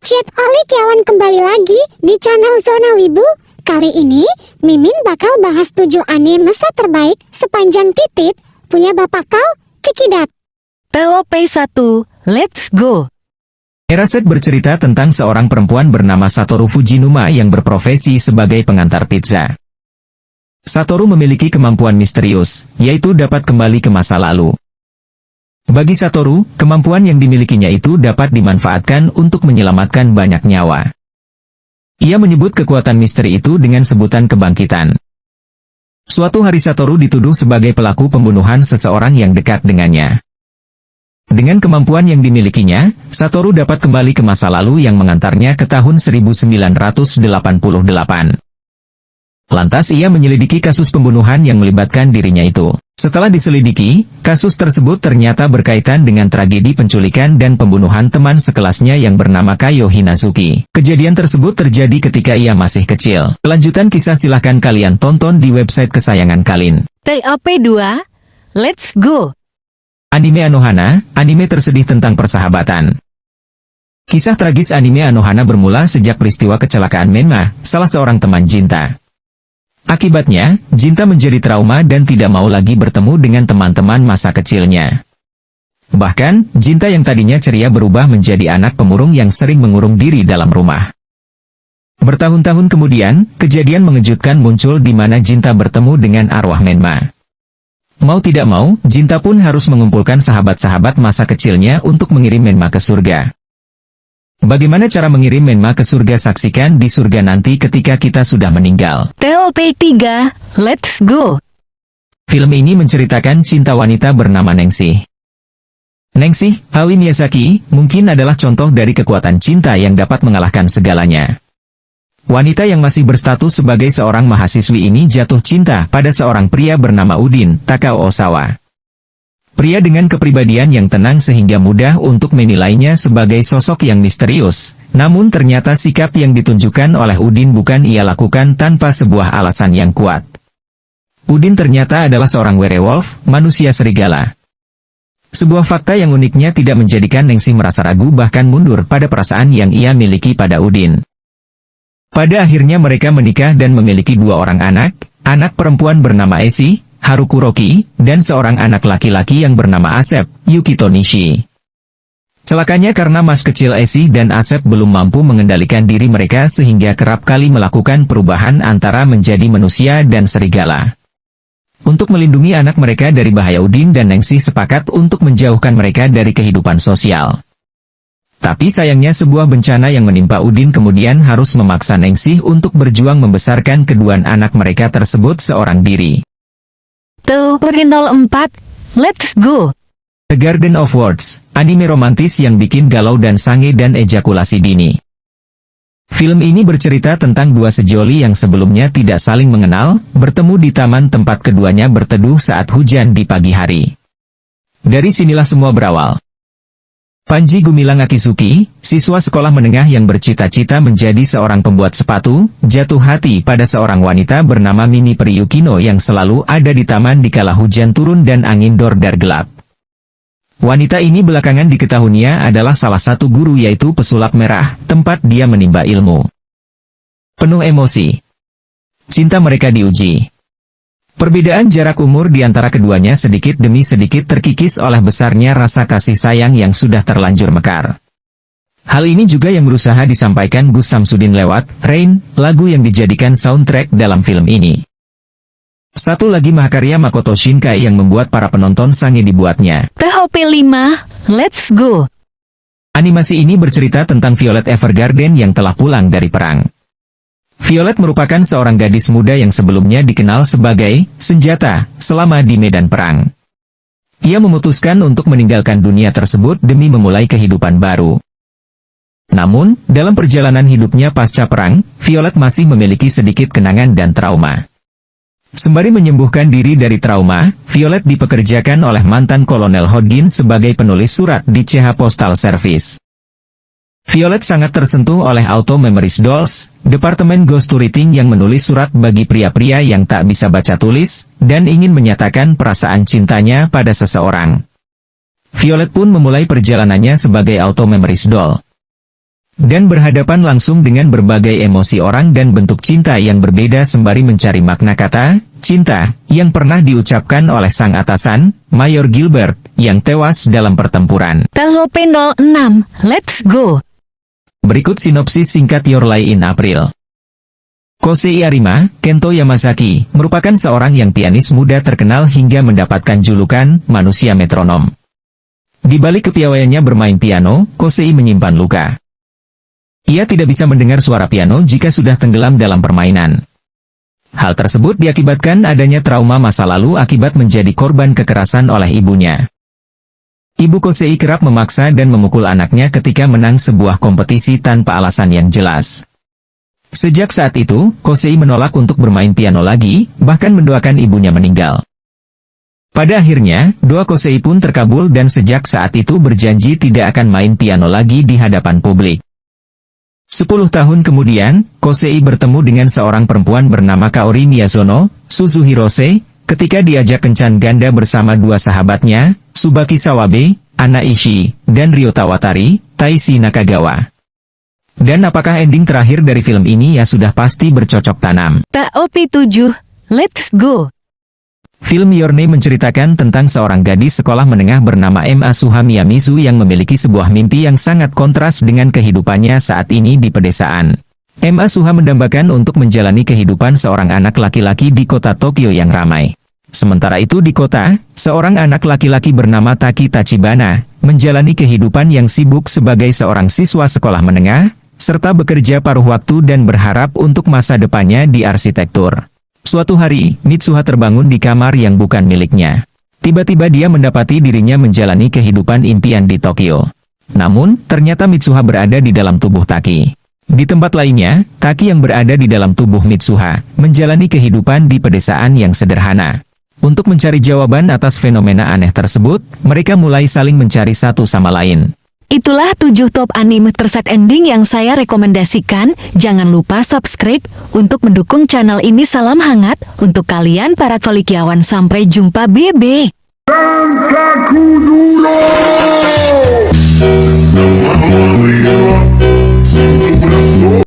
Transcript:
Cit Oli kawan kembali lagi di channel Zona Wibu. Kali ini, Mimin bakal bahas 7 anime masa terbaik sepanjang titit punya bapak kau, Kikidat. TOP1, let's go! Eraset bercerita tentang seorang perempuan bernama Satoru Fujinuma yang berprofesi sebagai pengantar pizza. Satoru memiliki kemampuan misterius, yaitu dapat kembali ke masa lalu. Bagi Satoru, kemampuan yang dimilikinya itu dapat dimanfaatkan untuk menyelamatkan banyak nyawa. Ia menyebut kekuatan misteri itu dengan sebutan kebangkitan. Suatu hari Satoru dituduh sebagai pelaku pembunuhan seseorang yang dekat dengannya. Dengan kemampuan yang dimilikinya, Satoru dapat kembali ke masa lalu yang mengantarnya ke tahun 1988. Lantas ia menyelidiki kasus pembunuhan yang melibatkan dirinya itu. Setelah diselidiki, kasus tersebut ternyata berkaitan dengan tragedi penculikan dan pembunuhan teman sekelasnya yang bernama Kayo Hinazuki. Kejadian tersebut terjadi ketika ia masih kecil. Kelanjutan kisah silahkan kalian tonton di website kesayangan kalian. TOP2, let's go! Anime Anohana, anime tersedih tentang persahabatan. Kisah tragis anime Anohana bermula sejak peristiwa kecelakaan Menma, salah seorang teman Jinta. Akibatnya, Jinta menjadi trauma dan tidak mau lagi bertemu dengan teman-teman masa kecilnya. Bahkan, Jinta yang tadinya ceria berubah menjadi anak pemurung yang sering mengurung diri dalam rumah. Bertahun-tahun kemudian, kejadian mengejutkan muncul di mana Jinta bertemu dengan arwah Menma. Mau tidak mau, Jinta pun harus mengumpulkan sahabat-sahabat masa kecilnya untuk mengirim Menma ke surga. Bagaimana cara mengirim Menma ke surga? Saksikan di surga nanti ketika kita sudah meninggal. TOP3, let's go! Film ini menceritakan cinta wanita bernama Nengshih. Nengshih, Hawi Miyazaki, mungkin adalah contoh dari kekuatan cinta yang dapat mengalahkan segalanya. Wanita yang masih berstatus sebagai seorang mahasiswi ini jatuh cinta pada seorang pria bernama Udin Takao Osawa. Pria dengan kepribadian yang tenang sehingga mudah untuk menilainya sebagai sosok yang misterius, namun ternyata sikap yang ditunjukkan oleh Udin bukan ia lakukan tanpa sebuah alasan yang kuat. Udin ternyata adalah seorang werewolf, manusia serigala. Sebuah fakta yang uniknya tidak menjadikan Nengshih merasa ragu bahkan mundur pada perasaan yang ia miliki pada Udin. Pada akhirnya mereka menikah dan memiliki 2 orang anak perempuan bernama Esi, Harukuroki, dan seorang anak laki-laki yang bernama Asep, Yukito Nishi. Celakanya karena mas kecil Esi dan Asep belum mampu mengendalikan diri mereka sehingga kerap kali melakukan perubahan antara menjadi manusia dan serigala. Untuk melindungi anak mereka dari bahaya, Udin dan Nengshih sepakat untuk menjauhkan mereka dari kehidupan sosial. Tapi sayangnya sebuah bencana yang menimpa Udin kemudian harus memaksa Nengshih untuk berjuang membesarkan kedua anak mereka tersebut seorang diri. TOP04, let's go! The Garden of Words, anime romantis yang bikin galau dan sange dan ejakulasi dini. Film ini bercerita tentang 2 sejoli yang sebelumnya tidak saling mengenal, bertemu di taman tempat keduanya berteduh saat hujan di pagi hari. Dari sinilah semua berawal. Panji Gumilang Akitsuki, siswa sekolah menengah yang bercita-cita menjadi seorang pembuat sepatu, jatuh hati pada seorang wanita bernama Mini Peri Yukino yang selalu ada di taman dikala hujan turun dan angin dordar gelap. Wanita ini belakangan diketahuinya adalah salah satu guru yaitu pesulap merah, tempat dia menimba ilmu. Penuh emosi. Cinta mereka diuji. Perbedaan jarak umur di antara keduanya sedikit demi sedikit terkikis oleh besarnya rasa kasih sayang yang sudah terlanjur mekar. Hal ini juga yang berusaha disampaikan Gus Samsudin lewat Rain, lagu yang dijadikan soundtrack dalam film ini. Satu lagi mahakarya Makoto Shinkai yang membuat para penonton sange dibuatnya. TOP5, let's go! Animasi ini bercerita tentang Violet Evergarden yang telah pulang dari perang. Violet merupakan seorang gadis muda yang sebelumnya dikenal sebagai senjata selama di medan perang. Ia memutuskan untuk meninggalkan dunia tersebut demi memulai kehidupan baru. Namun, dalam perjalanan hidupnya pasca perang, Violet masih memiliki sedikit kenangan dan trauma. Sembari menyembuhkan diri dari trauma, Violet dipekerjakan oleh mantan Kolonel Hodgins sebagai penulis surat di CH Postal Service. Violet sangat tersentuh oleh Auto Memories Dolls, departemen ghostwriting yang menulis surat bagi pria-pria yang tak bisa baca tulis, dan ingin menyatakan perasaan cintanya pada seseorang. Violet pun memulai perjalanannya sebagai Auto Memories Doll. dan berhadapan langsung dengan berbagai emosi orang dan bentuk cinta yang berbeda sembari mencari makna kata cinta yang pernah diucapkan oleh sang atasan, Mayor Gilbert, yang tewas dalam pertempuran. Telope 06, let's go. Berikut sinopsis singkat Your Lie in April. Kosei Arima, Kento Yamazaki, merupakan seorang yang pianis muda terkenal hingga mendapatkan julukan manusia metronom. Di balik kepiawaiannya bermain piano, Kosei menyimpan luka. Ia tidak bisa mendengar suara piano jika sudah tenggelam dalam permainan. Hal tersebut diakibatkan adanya trauma masa lalu akibat menjadi korban kekerasan oleh ibunya. Ibu Kosei kerap memaksa dan memukul anaknya ketika menang sebuah kompetisi tanpa alasan yang jelas. Sejak saat itu, Kosei menolak untuk bermain piano lagi, bahkan mendoakan ibunya meninggal. Pada akhirnya, doa Kosei pun terkabul dan sejak saat itu berjanji tidak akan main piano lagi di hadapan publik. 10 tahun kemudian, Kosei bertemu dengan seorang perempuan bernama Kaori Miyazono, Suzu Hirose, ketika diajak kencan ganda bersama dua sahabatnya, Tsubaki Sawabe, Ana Ishii, dan Ryota Watari, Taishi Nakagawa. Dan apakah ending terakhir dari film ini ya sudah pasti bercocok tanam. Telope 7, let's go. Film Your Name menceritakan tentang seorang gadis sekolah menengah bernama M.A. Suha Miyamizu yang memiliki sebuah mimpi yang sangat kontras dengan kehidupannya saat ini di pedesaan. M.A. Suha mendambakan untuk menjalani kehidupan seorang anak laki-laki di kota Tokyo yang ramai. Sementara itu di kota, seorang anak laki-laki bernama Taki Tachibana, menjalani kehidupan yang sibuk sebagai seorang siswa sekolah menengah, serta bekerja paruh waktu dan berharap untuk masa depannya di arsitektur. Suatu hari, Mitsuha terbangun di kamar yang bukan miliknya. Tiba-tiba dia mendapati dirinya menjalani kehidupan impian di Tokyo. Namun, ternyata Mitsuha berada di dalam tubuh Taki. Di tempat lainnya, Taki yang berada di dalam tubuh Mitsuha, menjalani kehidupan di pedesaan yang sederhana. Untuk mencari jawaban atas fenomena aneh tersebut, mereka mulai saling mencari satu sama lain. Itulah 7 top anime terset ending yang saya rekomendasikan. Jangan lupa subscribe untuk mendukung channel ini. Salam hangat untuk kalian para colikiawan. Sampai jumpa, bebe. Sakuduro!